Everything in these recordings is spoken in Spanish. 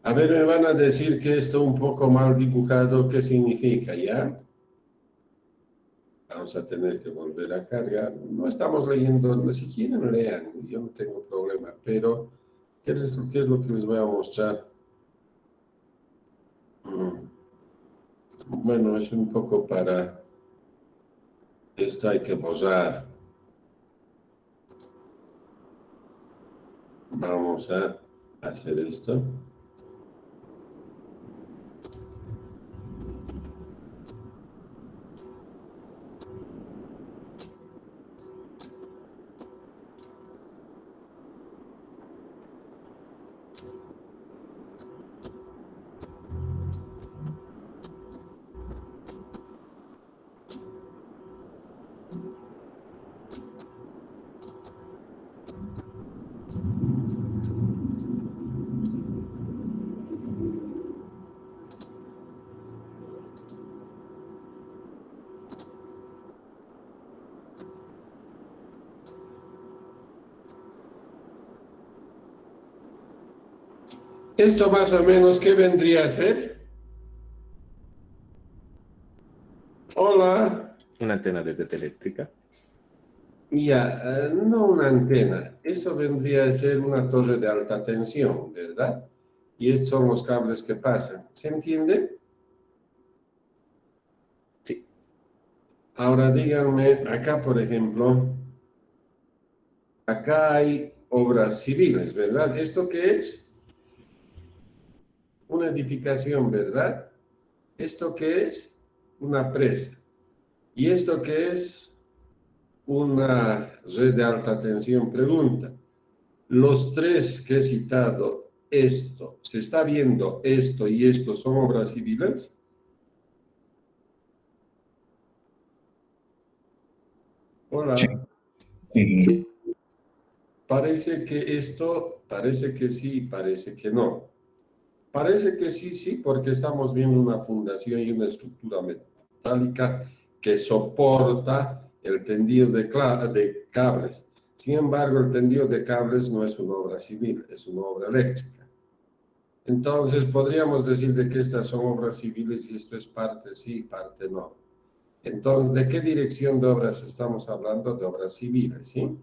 A ver, me van a decir que esto un poco mal dibujado, ¿qué significa, ya? Vamos a tener que volver a cargar. No estamos leyendo, si quieren lean, yo no tengo problema, pero qué es lo que les voy a mostrar? Bueno, es un poco para... Esto hay que borrar. Vamos a hacer esto. Esto más o menos, ¿qué vendría a ser? Hola. Una antena de red eléctrica. Ya, no una antena. Eso vendría a ser una torre de alta tensión, ¿verdad? Y estos son los cables que pasan. ¿Se entiende? Sí. Ahora díganme, acá por ejemplo, acá hay obras civiles, ¿verdad? ¿Esto qué es? Una edificación, ¿verdad? ¿Esto qué es? Una presa. ¿Y esto qué es? Una red de alta tensión. Pregunta. Los tres que he citado, esto, ¿se está viendo esto y esto son obras civiles? Hola. Sí. Parece que esto, parece que sí, parece que no. Parece que sí, sí, porque estamos viendo una fundación y una estructura metálica que soporta el tendido de cables. Sin embargo, el tendido de cables no es una obra civil, es una obra eléctrica. Entonces, podríamos decir de que estas son obras civiles y esto es parte sí, parte no. Entonces, ¿de qué dirección de obras estamos hablando? De obras civiles, ¿sí?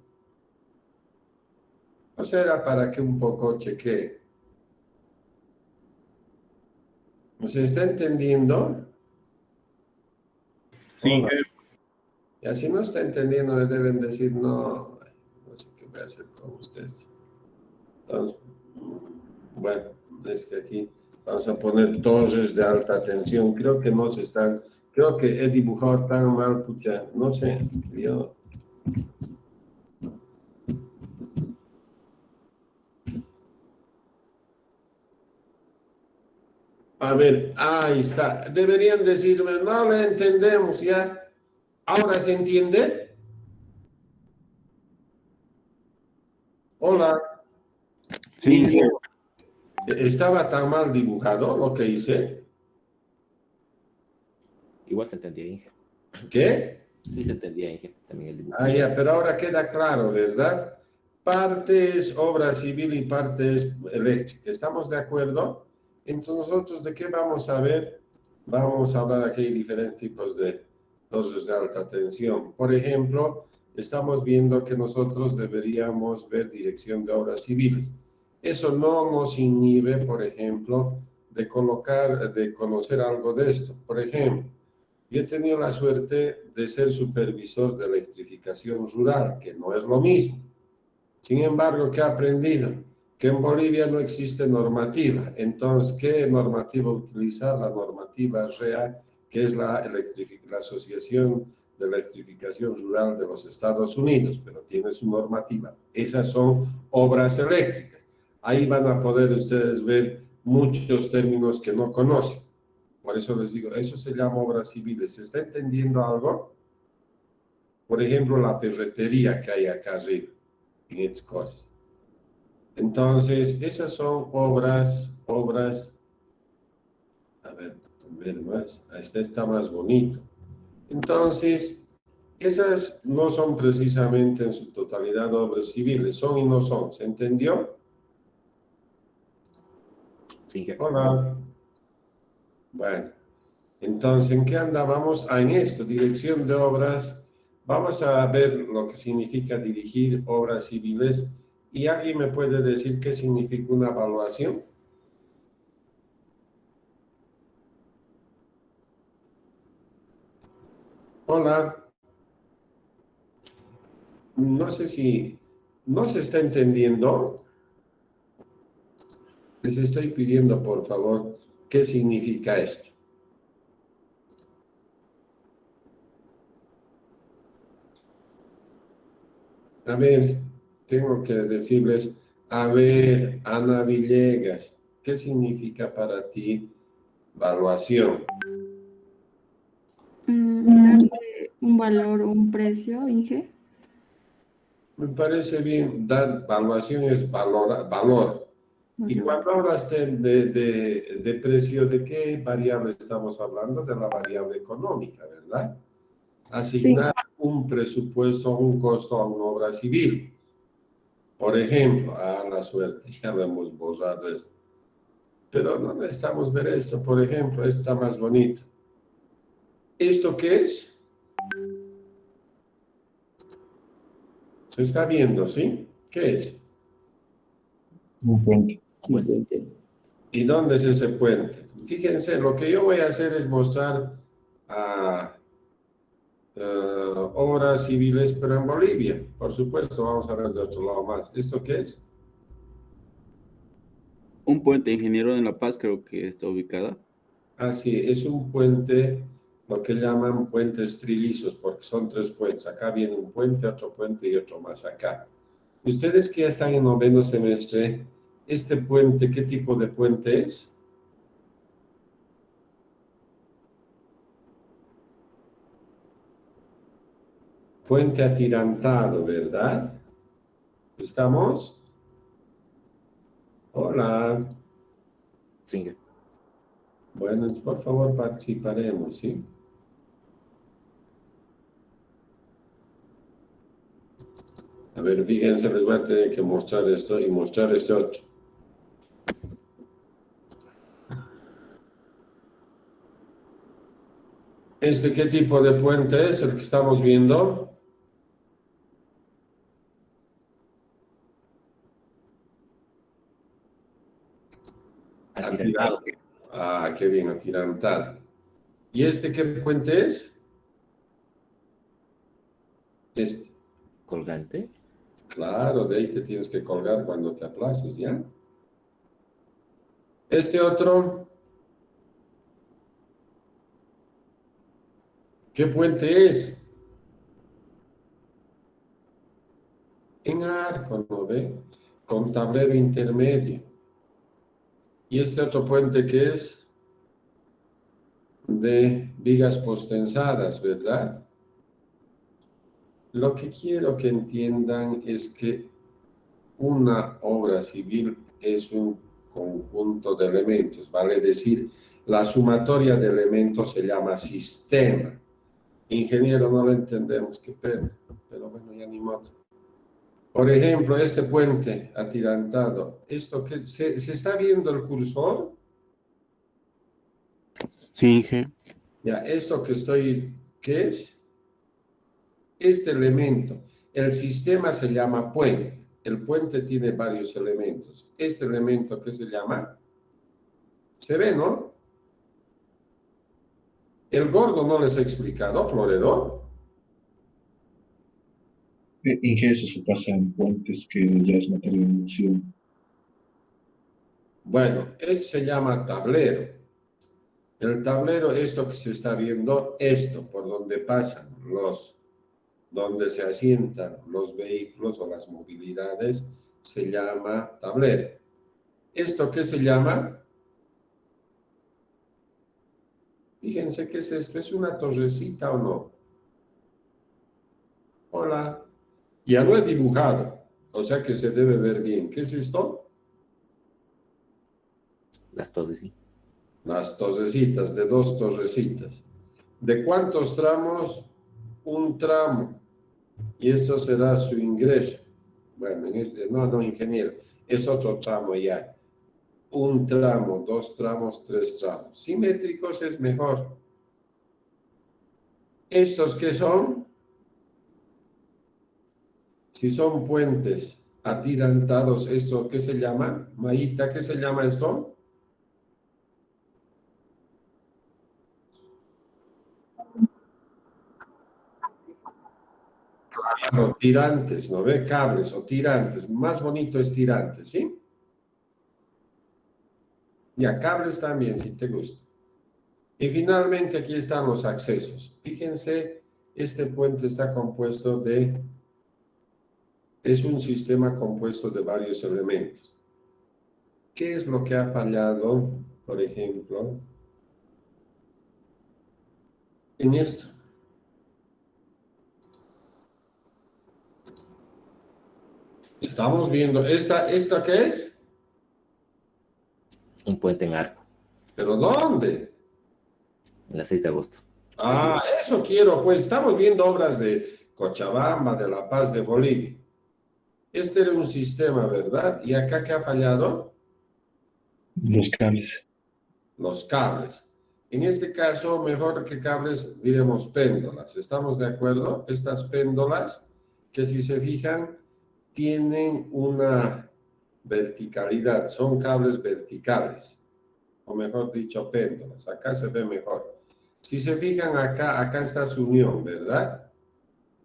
O sea, era para que un poco chequee. ¿Se está entendiendo? Sí, Hola. Y así no está entendiendo, le deben decir, no, no sé qué voy a hacer con ustedes. Entonces, bueno, es que aquí vamos a poner torres de alta tensión. Creo que no se están, creo que he dibujado tan mal, pucha, no sé, yo... A ver, ahí está. Deberían decirme, no le entendemos ya. ¿Ahora se entiende? Sí. Hola. sí, sí. ¿Estaba tan mal dibujado lo que hice? Igual se entendía, Inge. ¿Qué? Sí se entendía, Inge, también el dibujo. Ah, ya, pero ahora queda claro, ¿verdad? Parte es obra civil y parte es eléctrica. ¿Estamos de acuerdo? Entonces, ¿nosotros de qué vamos a ver? Vamos a hablar aquí de diferentes tipos de torres de alta tensión. Por ejemplo, estamos viendo que nosotros deberíamos ver dirección de obras civiles. Eso no nos inhibe, por ejemplo, de conocer algo de esto. Por ejemplo, yo he tenido la suerte de ser supervisor de electrificación rural, que no es lo mismo. Sin embargo, ¿qué he aprendido? Que en Bolivia no existe normativa. Entonces, ¿qué normativa utilizar? La normativa real, que es la Asociación de Electrificación Rural de los Estados Unidos, pero tiene su normativa. Esas son obras eléctricas. Ahí van a poder ustedes ver muchos términos que no conocen. Por eso les digo, eso se llama obras civiles. ¿Se está entendiendo algo? Por ejemplo, la ferretería que hay acá arriba, en Excos. Entonces, esas son a ver más, este está más bonito. Entonces, esas no son precisamente en su totalidad obras civiles, son y no son, ¿se entendió? Sí, jefe. Hola. Bueno, entonces, ¿en qué andábamos? En esto, dirección de obras. Vamos a ver lo que significa dirigir obras civiles. ¿Y alguien me puede decir qué significa una evaluación? Hola. No sé si no se está entendiendo. Les estoy pidiendo, por favor, qué significa esto. A ver, tengo que decirles, a ver, Ana Villegas, ¿qué significa para ti evaluación? Darle un valor o un precio, Inge. Me parece bien, dar evaluación es valor. Y Valor. cuando hablas de precio, ¿de qué variable estamos hablando? De la variable económica, ¿verdad? Sí, Asignar un presupuesto, un costo a una obra civil. Por ejemplo, la suerte, ya lo hemos borrado esto. Pero no necesitamos ver esto, por ejemplo, esto está más bonito. ¿Esto qué es? Se está viendo, ¿sí? ¿Qué es? Un puente. Un puente. ¿Y dónde es ese puente? Fíjense, lo que yo voy a hacer es mostrar a obras civiles, pero en Bolivia. Por supuesto, vamos a ver de otro lado más. ¿Esto qué es? Un puente, ingeniero, en La Paz creo que está ubicada. Así, es un puente, lo que llaman puentes trilizos, porque son tres puentes. Acá viene un puente, otro puente y otro más acá. Ustedes que ya están en noveno semestre, ¿este puente qué tipo de puente es? Puente atirantado, ¿verdad? ¿Estamos? Hola. Sí, jefe. Bueno, por favor participaremos, ¿sí? A ver, fíjense, les voy a tener que mostrar esto y mostrar este otro. ¿Este qué tipo de puente es el que estamos viendo? Atirantado. Ah, qué bien, atirantado. ¿Y este qué puente es? Este. Colgante. Claro, de ahí te tienes que colgar cuando te aplaces, ¿ya? Este otro, ¿qué puente es? En arco, ¿no ve? Con tablero intermedio. ¿Y este otro puente qué es? De vigas postensadas, ¿verdad? Lo que quiero que entiendan es que una obra civil es un conjunto de elementos, vale decir, la sumatoria de elementos se llama sistema. Ingeniero, no lo entendemos, qué pena, pero bueno, ya ni modo. Por ejemplo, este puente atirantado, ¿esto qué? ¿Se está viendo el cursor? Sí, Inge. Ya, esto que estoy, ¿qué es? Este elemento, el sistema se llama puente. El puente tiene varios elementos. Este elemento, ¿qué se llama? Se ve, ¿no? El gordo no les ha explicado, Floredo. Inge, eso se pasa en puentes que ya es materia de innovación. Bueno, esto se llama tablero. El tablero, esto que se está viendo, esto por donde pasan donde se asientan los vehículos o las movilidades, se llama tablero. ¿Esto qué se llama? Fíjense qué es esto, ¿es una torrecita o no? Hola. Ya lo he dibujado, o sea que se debe ver bien. ¿Qué es esto? Las toses, sí. Las torrecitas, de dos torrecitas. ¿De cuántos tramos? Un tramo. Y esto será su ingreso. Bueno, no, ingeniero, es otro tramo ya. un tramo, 2 tramos, 3 tramos. Simétricos es mejor. ¿Estos qué son? Si son puentes atirantados, ¿esto qué se llama? Maíta, ¿qué se llama esto? Claro, tirantes, ¿no ve? Cables o tirantes. Más bonito es tirantes, ¿sí? Ya, cables también, si te gusta. Y finalmente aquí están los accesos. Fíjense, este puente está compuesto de... Es un sistema compuesto de varios elementos. ¿Qué es lo que ha fallado, por ejemplo, en esto? Estamos viendo, ¿esta qué es? Un puente en arco, ¿Pero dónde? en la 6 de agosto. Ah, eso quiero, pues estamos viendo obras de Cochabamba, de La Paz, de Bolivia. Este era un sistema, ¿verdad? ¿Y acá qué ha fallado? Los cables. Los cables. En este caso, mejor que cables, diremos péndolas. ¿Estamos de acuerdo? Estas péndolas, que si se fijan, tienen una verticalidad, son cables verticales, o mejor dicho, péndolas. Acá se ve mejor. Si se fijan acá está su unión, ¿verdad?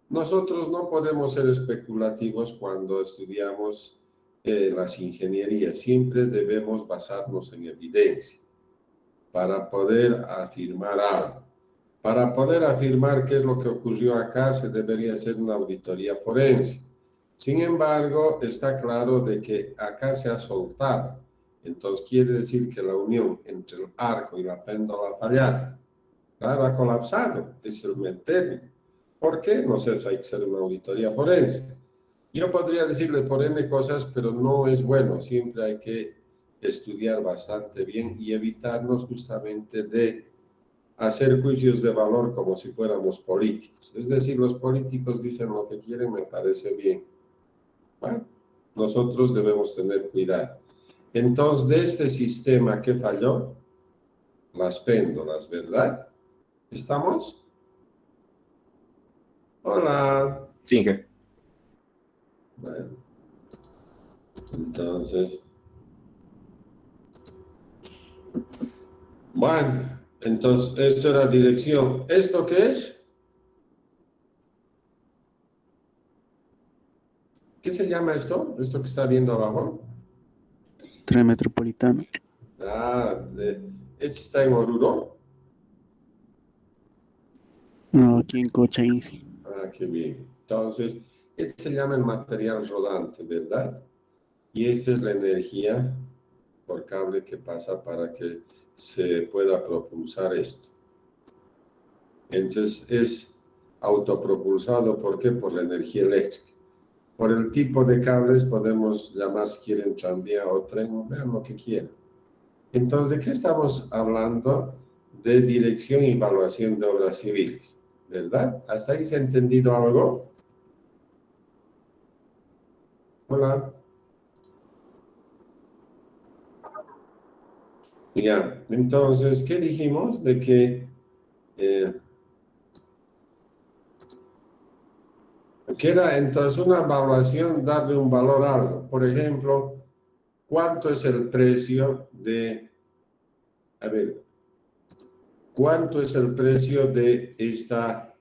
Nosotros no podemos ser especulativos cuando estudiamos las ingenierías. Siempre debemos basarnos en evidencia para poder afirmar algo. Para poder afirmar qué es lo que ocurrió acá, se debería hacer una auditoría forense. Sin embargo, está claro de que acá se ha soltado. Entonces quiere decir que la unión entre el arco y la péndola ha fallado. Claro, ha colapsado, es el término. ¿Por qué? No sé, hay que hacer una auditoría forense. Yo podría decirle por N cosas, pero no es bueno. Siempre hay que estudiar bastante bien y evitarnos justamente de hacer juicios de valor como si fuéramos políticos. Es decir, los políticos dicen lo que quieren, me parece bien. Bueno, nosotros debemos tener cuidado. Entonces, de este sistema que falló, las péndolas, ¿verdad? ¿Estamos? Hola. Singer. Bueno, entonces... Bueno, entonces esto era dirección. ¿Esto qué es? ¿Qué se llama esto? ¿Esto que está viendo abajo? Tren metropolitano. Ah, ¿esto está en Oruro? No, aquí en Cocha Inge. Ah, qué bien. Entonces, este se llama el material rodante, ¿verdad? Y esta es la energía por cable que pasa para que se pueda propulsar esto. Entonces, es autopropulsado, ¿por qué? Por la energía eléctrica. Por el tipo de cables podemos llamar, si quieren, tranvía o tren, o vean lo que quieran. Entonces, ¿de qué estamos hablando? De dirección y evaluación de obras civiles, ¿verdad? ¿Hasta ahí se ha entendido algo? Hola. Ya, entonces, ¿qué dijimos? De que era entonces una evaluación darle un valor a algo. Por ejemplo, ¿cuánto es el precio de, a ver, cuánto es el precio de esta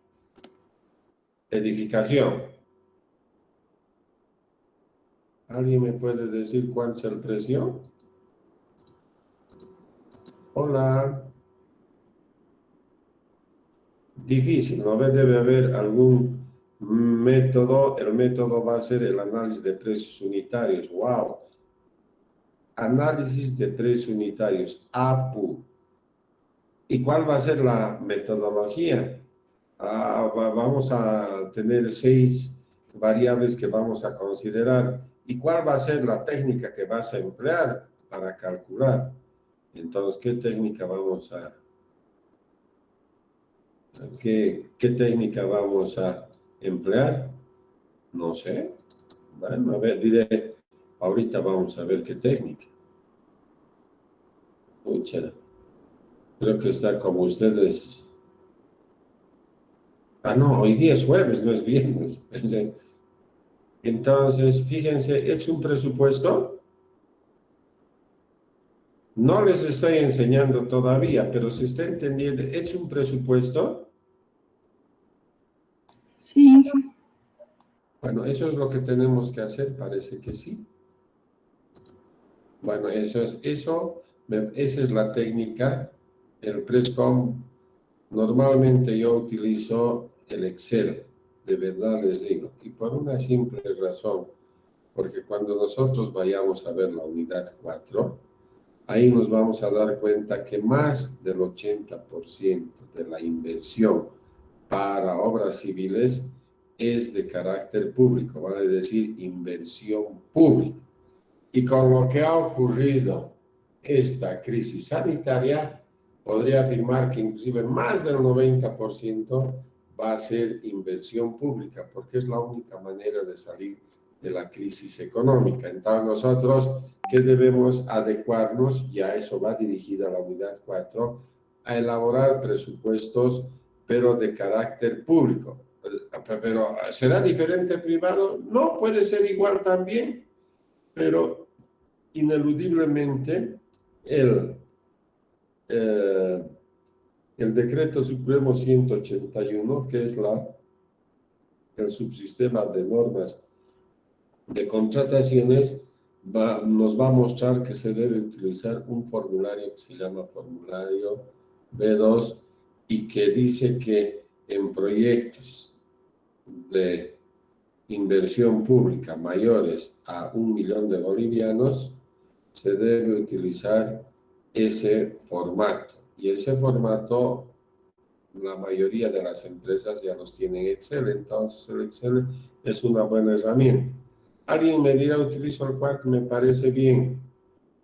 edificación? ¿Alguien me puede decir cuál es el precio? Hola. Difícil, ¿no? Debe haber algún método. El método va a ser el análisis de precios unitarios. ¡Wow! Análisis de precios unitarios, APU. ¿Y cuál va a ser la metodología? Vamos a tener 6 variables que vamos a considerar. ¿Y cuál va a ser la técnica que vas a emplear para calcular? Entonces, ¿qué técnica vamos a... ¿Qué técnica vamos a emplear? No sé. Bueno, a ver, diré, ahorita vamos a ver qué técnica. Pucha, creo que está como ustedes. Ah, no, hoy día es jueves, no es viernes. Entonces, fíjense, es un presupuesto. No les estoy enseñando todavía, pero se está entendiendo. Es un presupuesto. Sí, Inge. Bueno, eso es lo que tenemos que hacer, parece que sí. Bueno, esa es la técnica. El Prescom, normalmente yo utilizo el Excel, de verdad les digo, y por una simple razón, porque cuando nosotros vayamos a ver la unidad 4, ahí nos vamos a dar cuenta que más del 80% de la inversión para obras civiles es de carácter público, vale decir, inversión pública. Y con lo que ha ocurrido esta crisis sanitaria, podría afirmar que inclusive más del 90% va a ser inversión pública, porque es la única manera de salir de la crisis económica. Entonces nosotros, ¿qué debemos adecuarnos? Y a eso va dirigida la unidad 4, a elaborar presupuestos, pero de carácter público. Pero ¿será diferente privado? No, puede ser igual también, pero ineludiblemente el, eh, el decreto supremo 181, que es el subsistema de normas de contrataciones, nos va a mostrar que se debe utilizar un formulario que se llama formulario B2 y que dice que en proyectos de inversión pública mayores a 1 millón de bolivianos se debe utilizar ese formato. Y ese formato, la mayoría de las empresas ya los tienen Excel, entonces el Excel es una buena herramienta. Alguien me dirá, utilizo el Quark, me parece bien.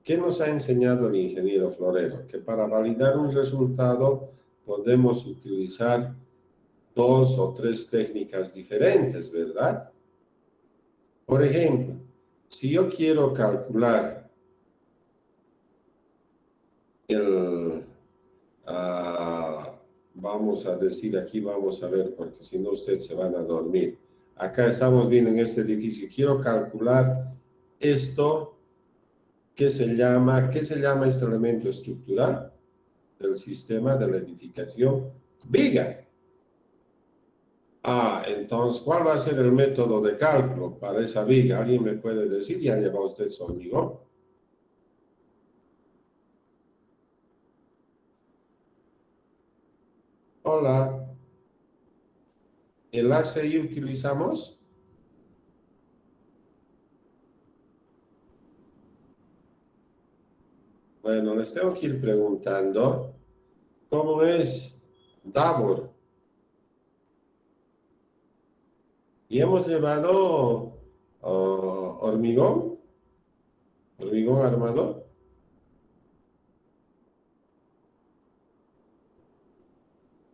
¿Qué nos ha enseñado el ingeniero Florero? Que para validar un resultado podemos utilizar 2 o 3 técnicas diferentes, ¿verdad? Por ejemplo, si yo quiero calcular el, vamos a decir aquí, vamos a ver, porque si no ustedes se van a dormir. Acá estamos viendo en este edificio. Quiero calcular esto, ¿qué se llama este elemento estructural del sistema de la edificación? Viga. Entonces, ¿cuál va a ser el método de cálculo para esa viga? ¿Alguien me puede decir? ¿Ya lleva usted su hormigón? Hola. ¿El ACI utilizamos? Bueno, les tengo que ir preguntando cómo es Davor. Y hemos llevado hormigón armado.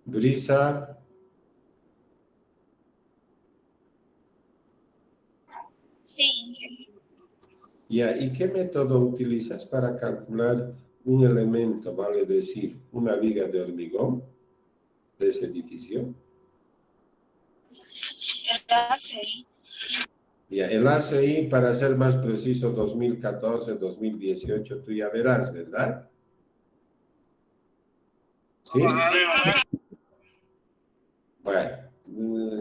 Brisa. Sí, Ya, ¿y qué método utilizas para calcular un elemento, vale decir, una viga de hormigón de ese edificio? enlace. Ya, el ACI, para ser más preciso, 2014, 2018, tú ya verás, ¿verdad? ¿Sí? Bueno,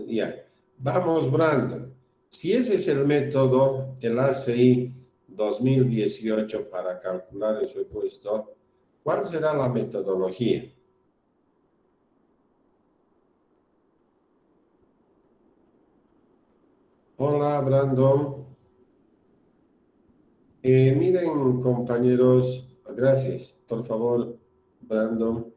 ya. Vamos, Brandon. Si ese es el método, el ACI 2018 para calcular el supuesto, ¿cuál será la metodología? Hola, Brandon. Miren, compañeros, gracias. Por favor, Brandon.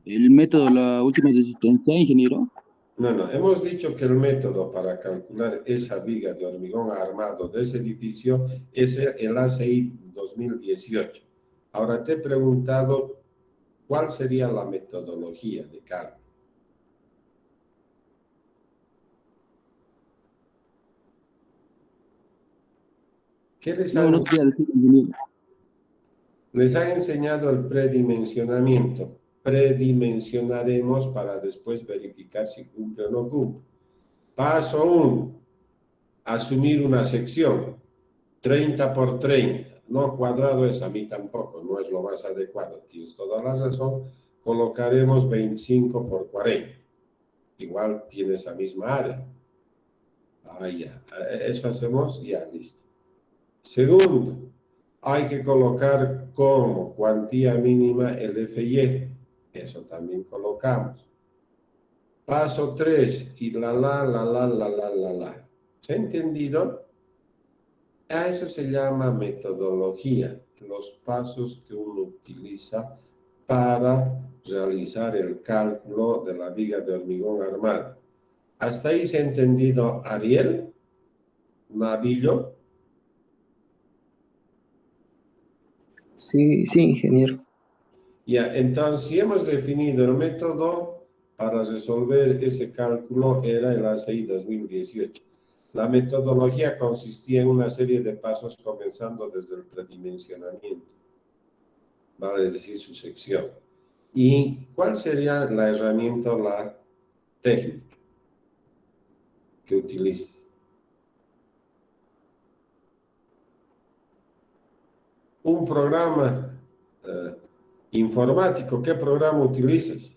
El método, la última resistencia, ingeniero. No, hemos dicho que el método para calcular esa viga de hormigón armado de ese edificio es el ACI 2018. Ahora te he preguntado cuál sería la metodología de cálculo. ¿Qué les No, han no sabía decir, ingeniero. Les ha enseñado el predimensionamiento. Predimensionaremos para después verificar si cumple o no cumple. Paso 1. Asumir una sección. 30 por 30. No, cuadrado es a mí tampoco, no es lo más adecuado. Tienes toda la razón. Colocaremos 25 por 40. Igual tiene esa misma área. Ya. Eso hacemos, ya, listo. Segundo, hay que colocar como cuantía mínima el FY. Eso también colocamos. Paso 3, y la. ¿Se ha entendido? A eso se llama metodología, los pasos que uno utiliza para realizar el cálculo de la viga de hormigón armado. ¿Hasta ahí se ha entendido, Ariel? ¿Navillo? Sí, sí, ingeniero. Ya, entonces, si hemos definido el método para resolver ese cálculo, era el ACI 2018. La metodología consistía en una serie de pasos comenzando desde el predimensionamiento, vale decir, su sección. ¿Y cuál sería la herramienta o la técnica que utilices? Un programa informático, ¿qué programa utilizas?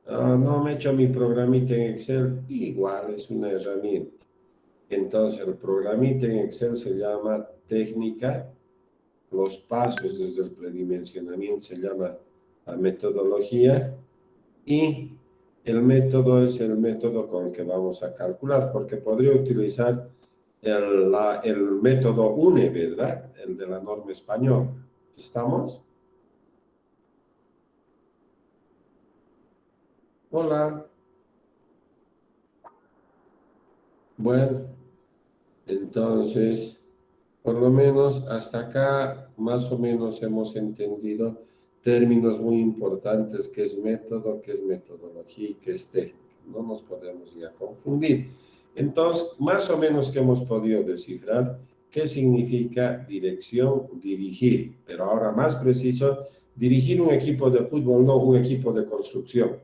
No me he hecho mi programita en Excel, igual es una herramienta. Entonces el programita en Excel se llama técnica, los pasos desde el predimensionamiento se llama la metodología y el método es el método con el que vamos a calcular, porque podría utilizar el método UNE, ¿verdad? El de la norma española. ¿Estamos? Hola. Bueno, entonces, por lo menos hasta acá más o menos hemos entendido términos muy importantes, que es método, que es metodología y que es técnica. No nos podemos ya confundir. Entonces, más o menos que hemos podido descifrar qué significa dirección, dirigir, pero ahora más preciso, dirigir un equipo de fútbol, no un equipo de construcción.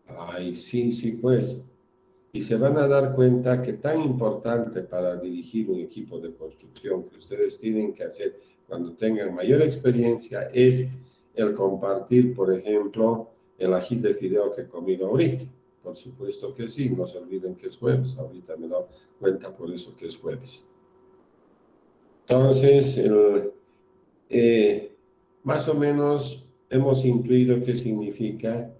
Ay, sí, sí, pues. Y se van a dar cuenta que tan importante para dirigir un equipo de construcción que ustedes tienen que hacer cuando tengan mayor experiencia es el compartir, por ejemplo, el ají de fideo que he comido ahorita. Por supuesto que sí, no se olviden que es jueves. Ahorita me doy cuenta por eso que es jueves. Entonces, más o menos hemos intuido qué significa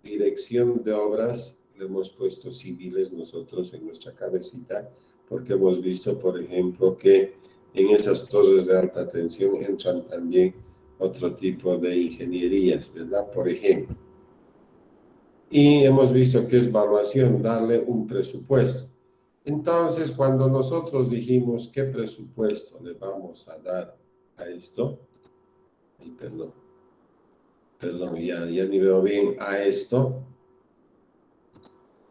dirección de obras. Le hemos puesto civiles nosotros en nuestra cabecita, porque hemos visto, por ejemplo, que en esas torres de alta tensión entran también otro tipo de ingenierías, ¿verdad? Por ejemplo. Y hemos visto que es evaluación, darle un presupuesto. Entonces, cuando nosotros dijimos qué presupuesto le vamos a dar a esto, ay, perdón, ya ni veo bien, a esto,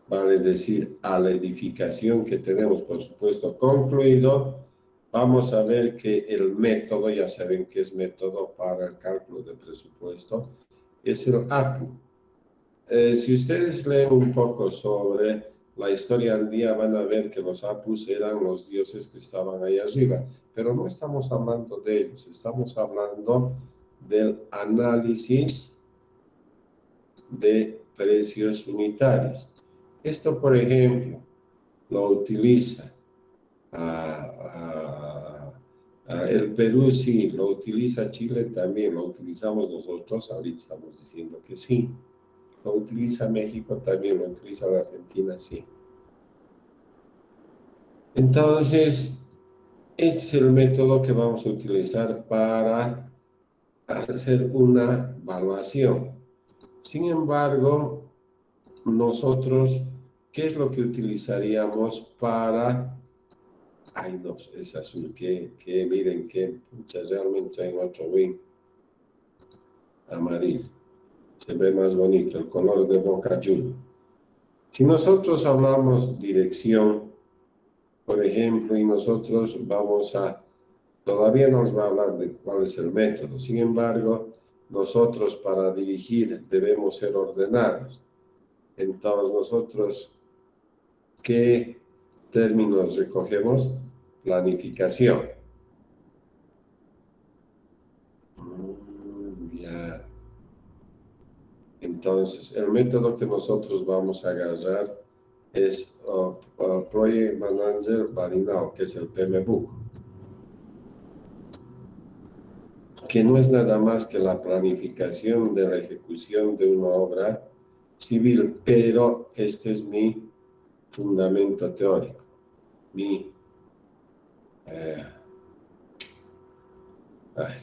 vale decir, a la edificación que tenemos, por supuesto, concluido, vamos a ver que el método, ya saben que es método para el cálculo de presupuesto, es el APU. Si ustedes leen un poco sobre la historia andina, van a ver que los Apus eran los dioses que estaban ahí arriba, pero no estamos hablando de ellos, estamos hablando del análisis de precios unitarios. Esto, por ejemplo, lo utiliza el Perú, sí, lo utiliza Chile también, lo utilizamos nosotros, ahorita estamos diciendo que sí. Lo utiliza México también, lo utiliza la Argentina, sí. Entonces, este es el método que vamos a utilizar para hacer una evaluación. Sin embargo, nosotros, ¿qué es lo que utilizaríamos para... Ay, no, es azul, que miren, que realmente hay otro wing amarillo. Se ve más bonito, el color de Boca Juniors. Si nosotros hablamos dirección, por ejemplo, y nosotros todavía nos va a hablar de cuál es el método. Sin embargo, nosotros para dirigir debemos ser ordenados. Entonces, nosotros, ¿qué términos recogemos? Planificación. Ya. Entonces, el método que nosotros vamos a agarrar es Project Manager Barinao, que es el PMBOK, que no es nada más que la planificación de la ejecución de una obra civil, pero este es mi fundamento teórico, ¿qué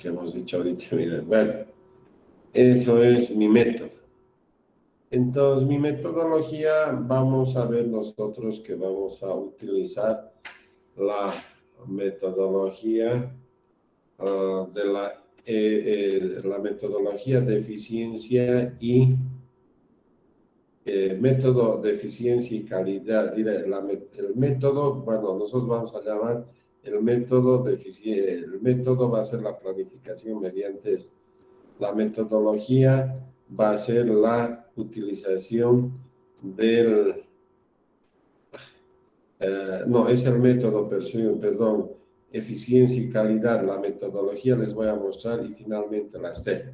hemos dicho ahorita? Miren, bueno, eso es mi método. Entonces, mi metodología, vamos a ver nosotros que vamos a utilizar la metodología de la metodología de eficiencia y método de eficiencia y calidad. El método, bueno, nosotros vamos a llamar el método de eficiencia, el método va a ser la planificación mediante esto. La metodología va a ser la utilización del... no, es el método, perdón, eficiencia y calidad. La metodología les voy a mostrar y finalmente las técnicas.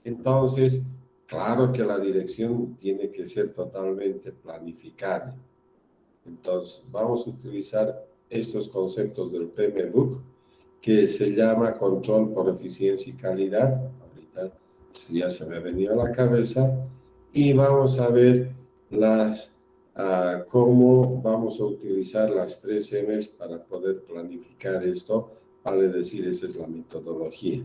Entonces, claro que la dirección tiene que ser totalmente planificada. Entonces, vamos a utilizar estos conceptos del PMBOK, que se llama control por eficiencia y calidad. Ahorita ya se me ha venido a la cabeza. Y vamos a ver cómo vamos a utilizar las 3 M's para poder planificar esto. Vale decir, esa es la metodología.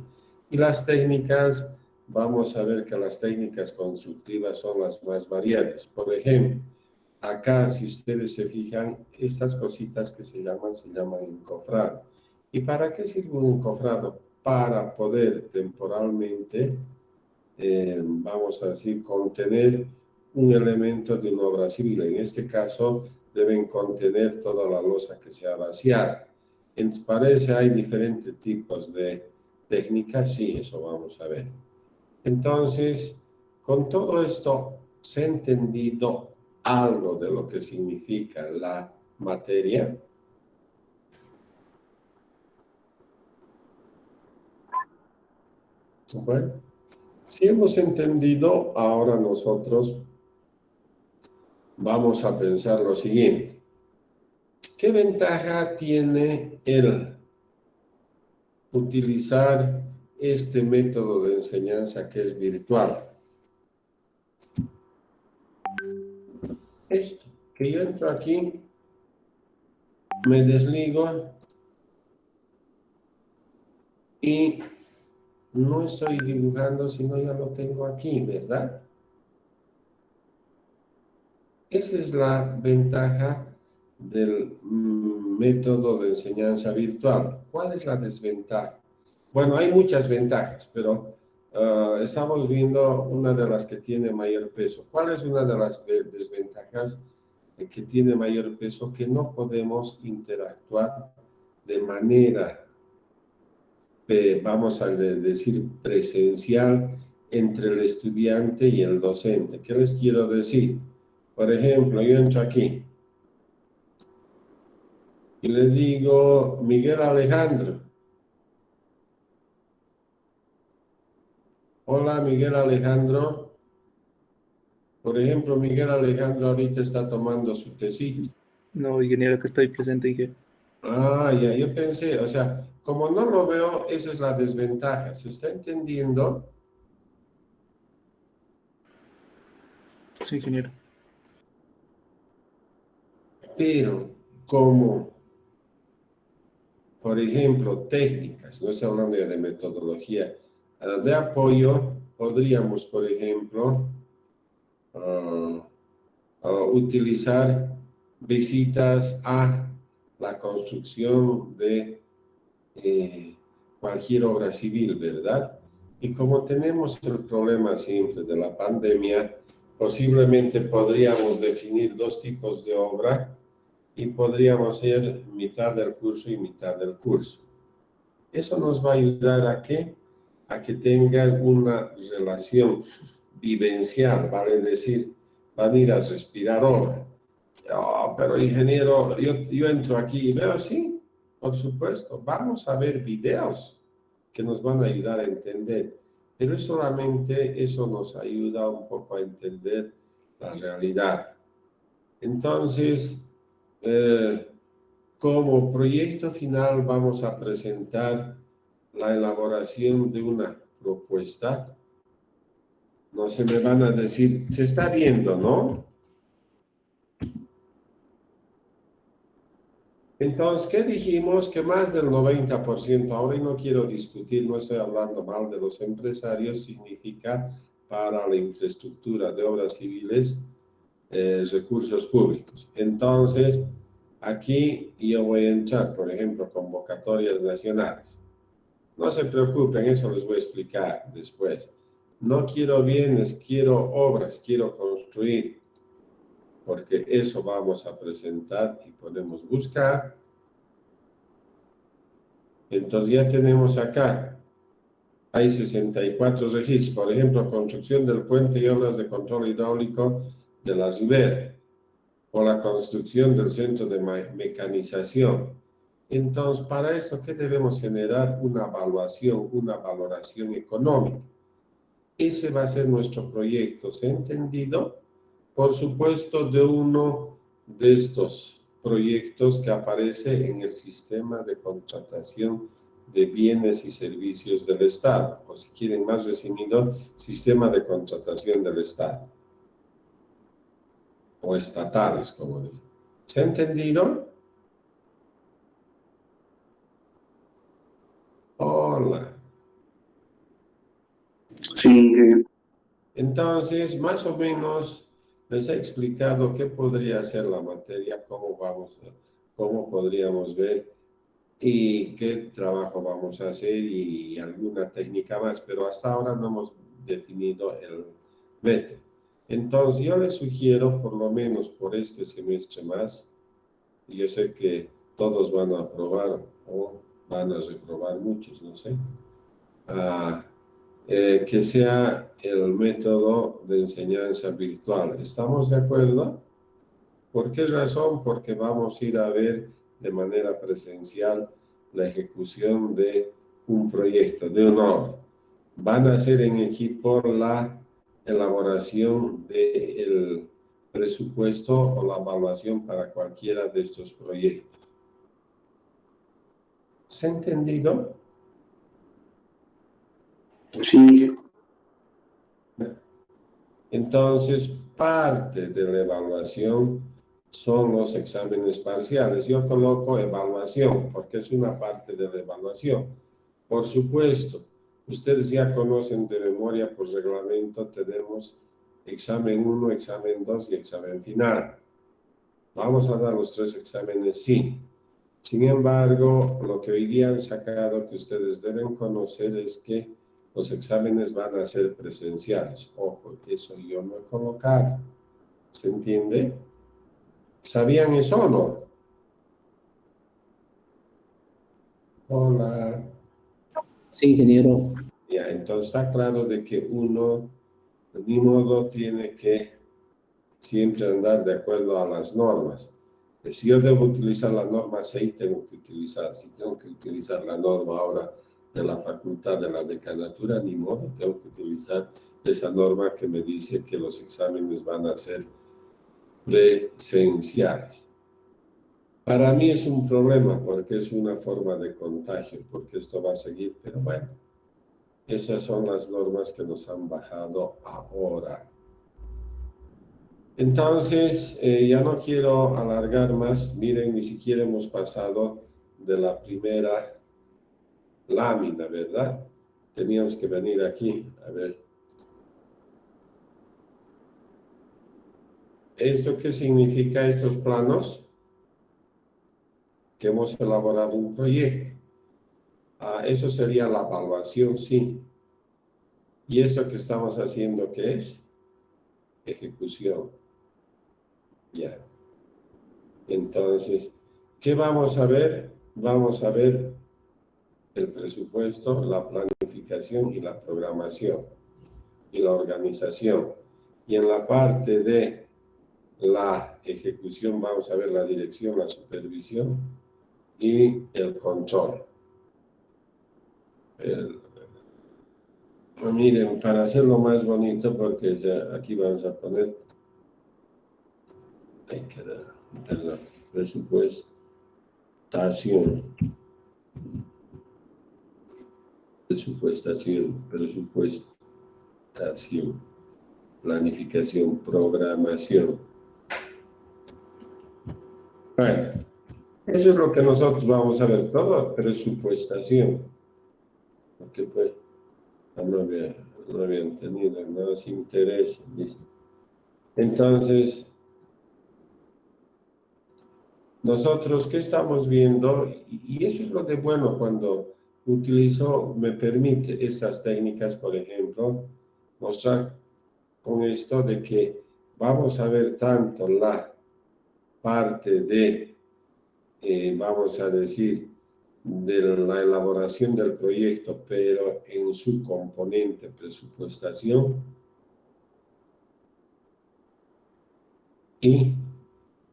Y las técnicas, vamos a ver que las técnicas constructivas son las más variables. Por ejemplo, acá, si ustedes se fijan, estas cositas que se llaman encofrado. ¿Y para qué sirve un encofrado? Para poder temporalmente, vamos a decir, contener un elemento de una obra civil. En este caso, deben contener toda la losa que se ha vaciado. Entonces, para eso hay diferentes tipos de técnicas, sí, eso vamos a ver. Entonces, con todo esto, ¿se ha entendido algo de lo que significa la materia? Bueno, si hemos entendido, ahora nosotros vamos a pensar lo siguiente. ¿Qué ventaja tiene el utilizar este método de enseñanza que es virtual? Esto, que yo entro aquí, me desligo y no estoy dibujando, sino ya lo tengo aquí, ¿verdad? Esa es la ventaja del método de enseñanza virtual. ¿Cuál es la desventaja? Bueno, hay muchas ventajas, pero estamos viendo una de las que tiene mayor peso. ¿Cuál es una de las desventajas que tiene mayor peso? Que no podemos interactuar de manera, vamos a decir, presencial entre el estudiante y el docente. ¿Qué les quiero decir? Por ejemplo, yo entro aquí y le digo, Miguel Alejandro. Hola, Miguel Alejandro. Por ejemplo, Miguel Alejandro ahorita está tomando su tecito. No, ingeniero, que estoy presente, dije. Ah, ya, yo pensé, o sea, como no lo veo, esa es la desventaja. ¿Se está entendiendo? Sí, ingeniero. Pero, como, por ejemplo, técnicas, no estoy hablando ya de metodología, de apoyo, podríamos, por ejemplo, utilizar visitas a la construcción de cualquier obra civil, ¿verdad? Y como tenemos el problema siempre de la pandemia, posiblemente podríamos definir dos tipos de obra y podríamos hacer mitad del curso y mitad del curso. Eso nos va a ayudar ¿a qué? A que tengan una relación vivencial, vale decir, van a ir a respirar obra. Oh, pero ingeniero, yo entro aquí y veo, sí, por supuesto, vamos a ver videos que nos van a ayudar a entender, pero solamente eso nos ayuda un poco a entender la realidad. Entonces, como proyecto final vamos a presentar la elaboración de una propuesta. No se me van a decir, se está viendo, ¿no? Entonces, ¿qué dijimos? Que más del 90%, ahora y no quiero discutir, no estoy hablando mal de los empresarios, significa para la infraestructura de obras civiles, recursos públicos. Entonces, aquí yo voy a entrar, por ejemplo, convocatorias nacionales. No se preocupen, eso les voy a explicar después. No quiero bienes, quiero obras, quiero construir, porque eso vamos a presentar y podemos buscar. Entonces ya tenemos acá, hay 64 registros, por ejemplo, construcción del puente y obras de control hidráulico de la ribera, o la construcción del centro de mecanización. Entonces, para eso, ¿qué debemos generar? Una evaluación, una valoración económica. Ese va a ser nuestro proyecto, ¿se ha entendido? Por supuesto, de uno de estos proyectos que aparece en el sistema de contratación de bienes y servicios del Estado, o si quieren más resumido, sistema de contratación del Estado, o estatales, como dicen. ¿Se ha entendido? Hola. Sí, Entonces, más o menos les he explicado qué podría ser la materia, cómo podríamos ver y qué trabajo vamos a hacer y alguna técnica más, pero hasta ahora no hemos definido el método. Entonces, yo les sugiero, por lo menos por este semestre más, y yo sé que todos van a aprobar o van a reprobar muchos, no sé, que sea el método de enseñanza virtual. ¿Estamos de acuerdo? ¿Por qué razón? Porque vamos a ir a ver de manera presencial la ejecución de un proyecto, de una obra. Van a hacer en equipo la elaboración del presupuesto o la evaluación para cualquiera de estos proyectos. ¿Se ha entendido? sí. Entonces, parte de la evaluación son los exámenes parciales. Yo coloco evaluación porque es una parte de la evaluación. Por supuesto, ustedes ya conocen de memoria por reglamento, tenemos examen 1, examen 2 y examen final. ¿Vamos a dar los 3 exámenes? Sí. Sin embargo, lo que hoy día han sacado que ustedes deben conocer es que los exámenes van a ser presenciales. Ojo, eso yo no he colocado. ¿Se entiende? ¿Sabían eso o no? Hola. Sí, ingeniero. Ya, entonces está claro de que uno, de mi modo, tiene que siempre andar de acuerdo a las normas. Si yo debo utilizar la norma 6, tengo que utilizar. Si tengo que utilizar la norma ahora de la facultad de la decanatura, ni modo, tengo que utilizar esa norma que me dice que los exámenes van a ser presenciales. Para mí es un problema porque es una forma de contagio, porque esto va a seguir, pero bueno, esas son las normas que nos han bajado ahora. Entonces, ya no quiero alargar más. Miren, ni siquiera hemos pasado de la primera lámina, ¿verdad? Teníamos que venir aquí, a ver. ¿Esto qué significa, estos planos? Que hemos elaborado un proyecto. Eso sería la evaluación, sí. ¿Y eso que estamos haciendo qué es? ejecución. Ya. Entonces, ¿qué vamos a ver? Vamos a ver el presupuesto, la planificación y la programación y la organización. Y en la parte de la ejecución vamos a ver la dirección, la supervisión y el control. Miren, para hacerlo más bonito, porque ya aquí vamos a poner, hay que dar la presupuestación, planificación, programación. Bueno, eso es lo que nosotros vamos a ver, todo presupuestación, porque pues no había entendido, no nos interesa, listo. Entonces, nosotros, ¿qué estamos viendo? Y eso es lo de bueno cuando utilizo, me permite esas técnicas, por ejemplo, mostrar con esto de que vamos a ver tanto la parte de, vamos a decir, de la elaboración del proyecto, pero en su componente presupuestación y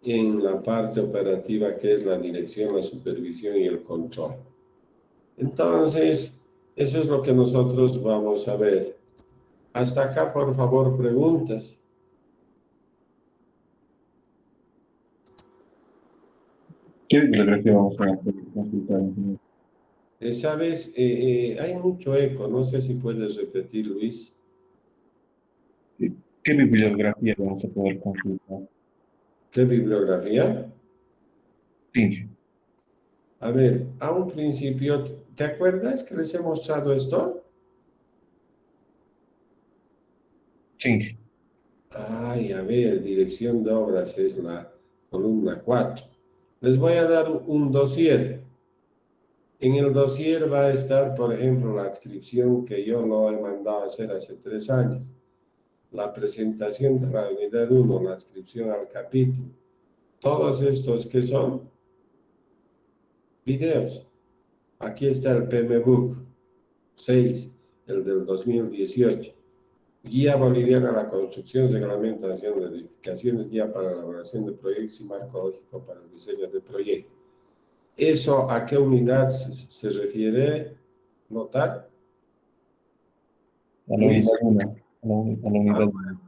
en la parte operativa que es la dirección, la supervisión y el control. Entonces, eso es lo que nosotros vamos a ver. Hasta acá, por favor, preguntas. ¿Qué bibliografía vamos a consultar, ingeniero? Sabes, hay mucho eco, no sé si puedes repetir, Luis. ¿Qué bibliografía vamos a poder consultar? ¿Qué bibliografía? Sí, A ver, a un principio, ¿te acuerdas que les he mostrado esto? sí. Ay, a ver, dirección de obras es la columna 4. Les voy a dar un dossier. En el dossier va a estar, por ejemplo, la adscripción que yo lo he mandado a hacer hace 3 años. La presentación de la unidad 1, la adscripción al capítulo. Todos estos que son videos. Aquí está el PMBOK 6, el del 2018. Guía Boliviana a la Construcción, Reglamentación de Edificaciones, Guía para la Elaboración de Proyectos y Marco Lógico para el Diseño de Proyectos. ¿Eso a qué unidad se refiere, notar? A la unidad 1. A la unidad 1.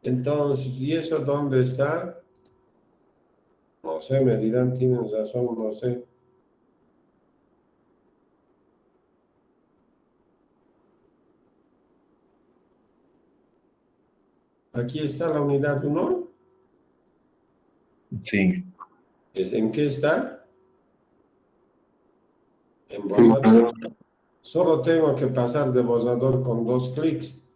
Entonces, ¿y eso dónde está? No sé, me dirán, tienen razón, no sé. Aquí está la unidad 1. Sí. ¿En qué está? En borrador. Solo tengo que pasar de borrador con 2 clics.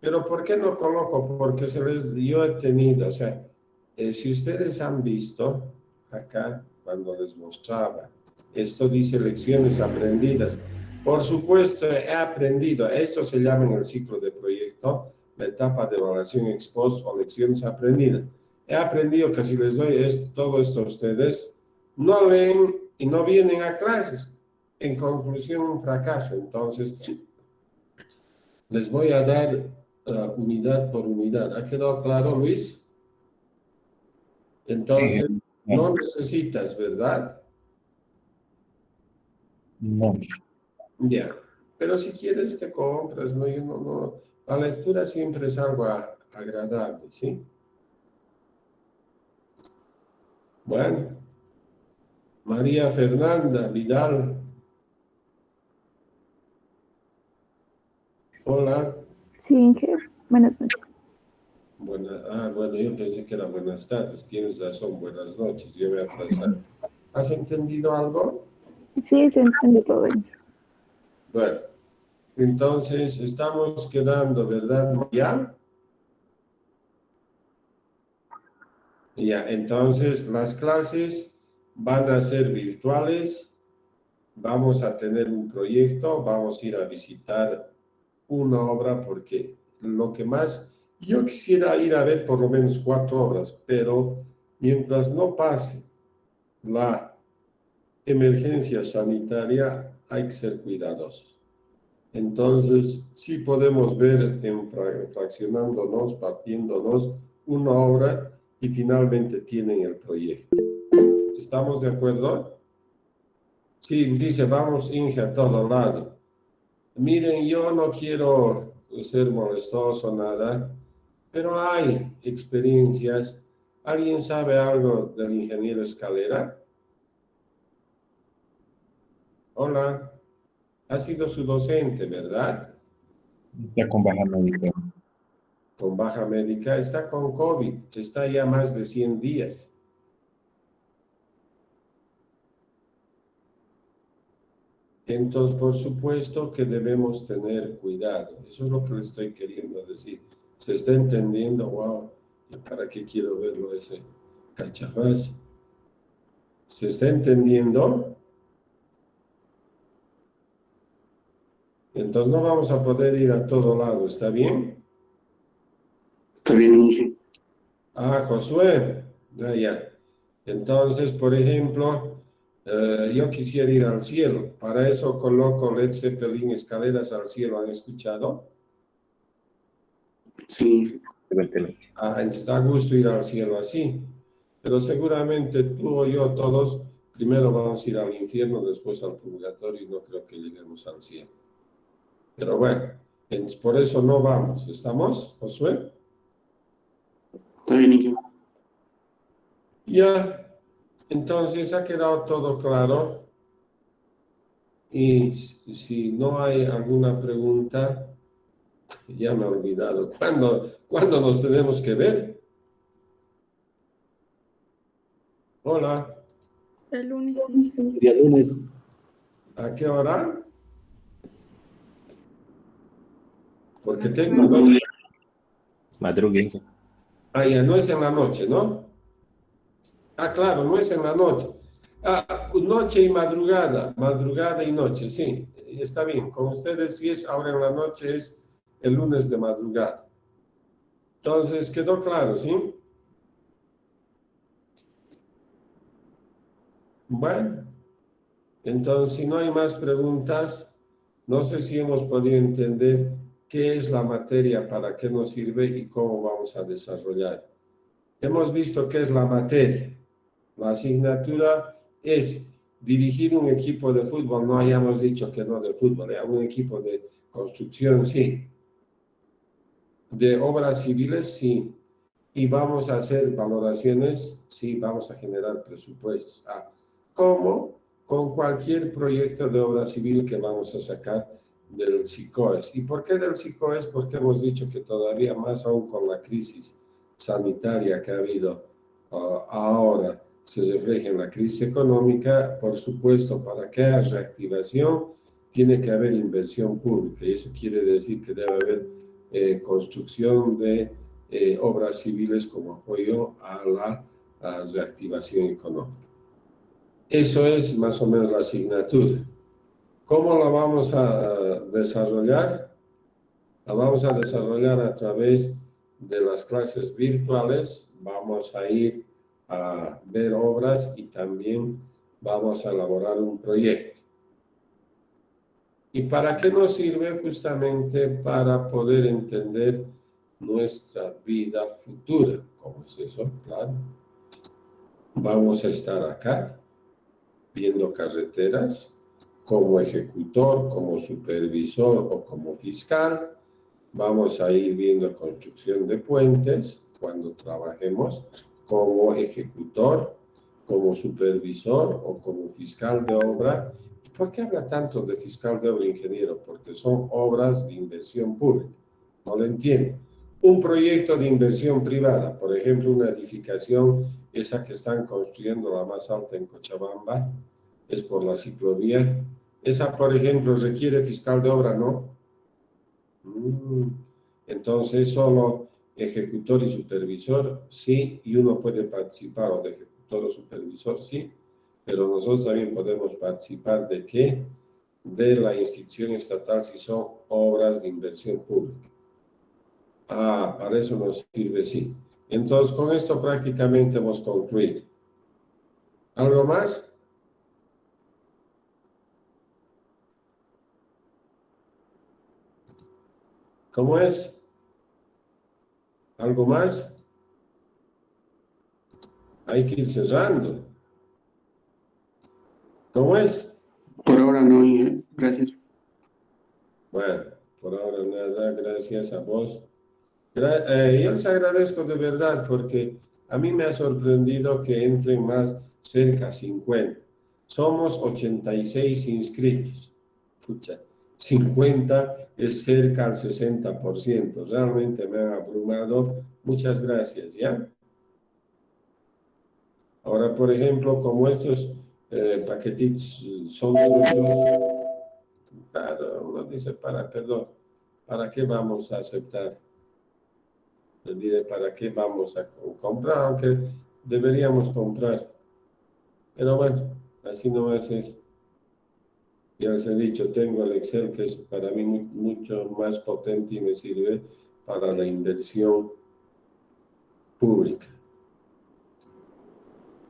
Pero ¿por qué no coloco? Porque yo he tenido, o sea, si ustedes han visto acá, cuando les mostraba, esto dice lecciones aprendidas. Por supuesto, he aprendido, esto se llama en el ciclo de proyecto, la etapa de evaluación ex post o lecciones aprendidas. He aprendido que si les doy todo esto a ustedes, no leen y no vienen a clases. En conclusión, un fracaso. Entonces, les voy a dar unidad por unidad. ¿Ha quedado claro, Luis? Entonces, Sí, no necesitas, ¿verdad? no. Ya. Pero si quieres, te compras, ¿no? La lectura siempre es algo agradable, ¿sí? Bueno. María Fernanda Vidal. Hola. Sí, Inge, buenas noches. Bueno, yo pensé que era buenas tardes. Tienes razón, buenas noches. Yo me he atrasado. ¿Has entendido algo? Sí, se entiende todo bien. Bueno, entonces estamos quedando, ¿verdad, María? Ya, entonces las clases van a ser virtuales. Vamos a tener un proyecto, vamos a ir a visitar una obra porque lo que más Yo quisiera ir a ver por lo menos 4 obras, pero mientras no pase la emergencia sanitaria, hay que ser cuidadosos. Entonces, sí podemos ver fraccionándonos, partiéndonos una obra y finalmente tienen el proyecto. ¿Estamos de acuerdo? Sí, dice, vamos Inge a todo lado. Miren, yo no quiero ser molestoso, nada, pero hay experiencias. ¿Alguien sabe algo del ingeniero Escalera? Hola, ha sido su docente, ¿verdad? Ya con baja médica. Con baja médica, está con COVID, está ya más de 100 días. Entonces, por supuesto que debemos tener cuidado. Eso es lo que le estoy queriendo decir. ¿Se está entendiendo? Wow, ¿para qué quiero verlo ese cachafaz? ¿Se está entendiendo? Entonces no vamos a poder ir a todo lado, ¿está bien? Está bien, Inge. Ah, Josué, ya. Entonces, por ejemplo, yo quisiera ir al cielo. Para eso coloco Led Zeppelin, escaleras al cielo. ¿Han escuchado? Sí, Ah, da gusto ir al cielo así. Pero seguramente tú o yo, todos, primero vamos a ir al infierno, después al purgatorio y no creo que lleguemos al cielo. Pero bueno, por eso no vamos. ¿Estamos, Josué? está bien, Inge. Ya, entonces ha quedado todo claro. Y si no hay alguna pregunta, ya me he olvidado. ¿Cuándo nos tenemos que ver? Hola, El lunes, sí. Día lunes. ¿a qué hora? Porque tengo dos. Madrugue, Inge. Ah, ya, no es en la noche, ¿no? Ah, claro, no es en la noche. Ah, noche y madrugada, madrugada y noche, sí, está bien. Con ustedes, si es ahora en la noche, es el lunes de madrugada. Entonces, quedó claro, ¿sí? Bueno, entonces, si no hay más preguntas, no sé si hemos podido entender qué es la materia, para qué nos sirve y cómo vamos a desarrollar. Hemos visto qué es la materia. La asignatura es dirigir un equipo de fútbol, no hayamos dicho que no de fútbol, un equipo de construcción, sí. De obras civiles, sí. Y vamos a hacer valoraciones, sí, vamos a generar presupuestos. ¿Cómo? Con cualquier proyecto de obra civil que vamos a sacar del SICOES. ¿Y por qué del SICOES? Porque hemos dicho que todavía más aún con la crisis sanitaria que ha habido ahora, se refleja en la crisis económica. Por supuesto, para que haya reactivación, tiene que haber inversión pública. Y eso quiere decir que debe haber construcción de obras civiles como apoyo a la reactivación económica. Eso es más o menos la asignatura. ¿Cómo la vamos a desarrollar? La vamos a desarrollar a través de las clases virtuales. Vamos a ir a ver obras y también vamos a elaborar un proyecto. ¿Y para qué nos sirve? Justamente para poder entender nuestra vida futura. ¿Cómo es eso? Claro. Vamos a estar acá viendo carreteras como ejecutor, como supervisor o como fiscal. Vamos a ir viendo construcción de puentes cuando trabajemos como ejecutor, como supervisor o como fiscal de obra. ¿Y por qué habla tanto de fiscal de obra, ingeniero? Porque son obras de inversión pública. No lo entiendo. Un proyecto de inversión privada, por ejemplo, una edificación, esa que están construyendo la más alta en Cochabamba, es por la ciclovía. Esa, por ejemplo, requiere fiscal de obra, ¿no? Entonces, solo ejecutor y supervisor, sí, y uno puede participar o de ejecutor o supervisor, sí, pero nosotros también podemos participar ¿de qué? De la institución estatal si son obras de inversión pública. Para eso nos sirve, sí. Entonces, con esto prácticamente hemos concluido. ¿Algo más? ¿Cómo es? ¿Algo más? Hay que ir cerrando. ¿Cómo es? Por ahora no, Inge. Gracias. Bueno, por ahora nada, gracias a vos. Yo les agradezco de verdad porque a mí me ha sorprendido que entren más cerca 50. Somos 86 inscritos. Pucha, 50 es cerca al 60%. Realmente me han abrumado. Muchas gracias, ¿ya? Ahora, por ejemplo, como estos paquetitos son tuyos, claro, uno dice, perdón, ¿para qué vamos a aceptar? Les diré, ¿para qué vamos a comprar? Aunque deberíamos comprar. Pero bueno, así no es. Ya les he dicho, tengo el Excel que es para mí mucho más potente y me sirve para la inversión pública.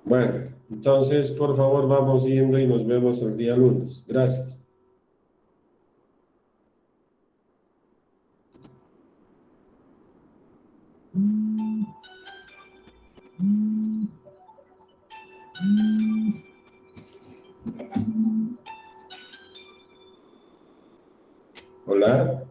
Bueno, entonces, por favor, vamos yendo y nos vemos el día lunes. Gracias. Hola.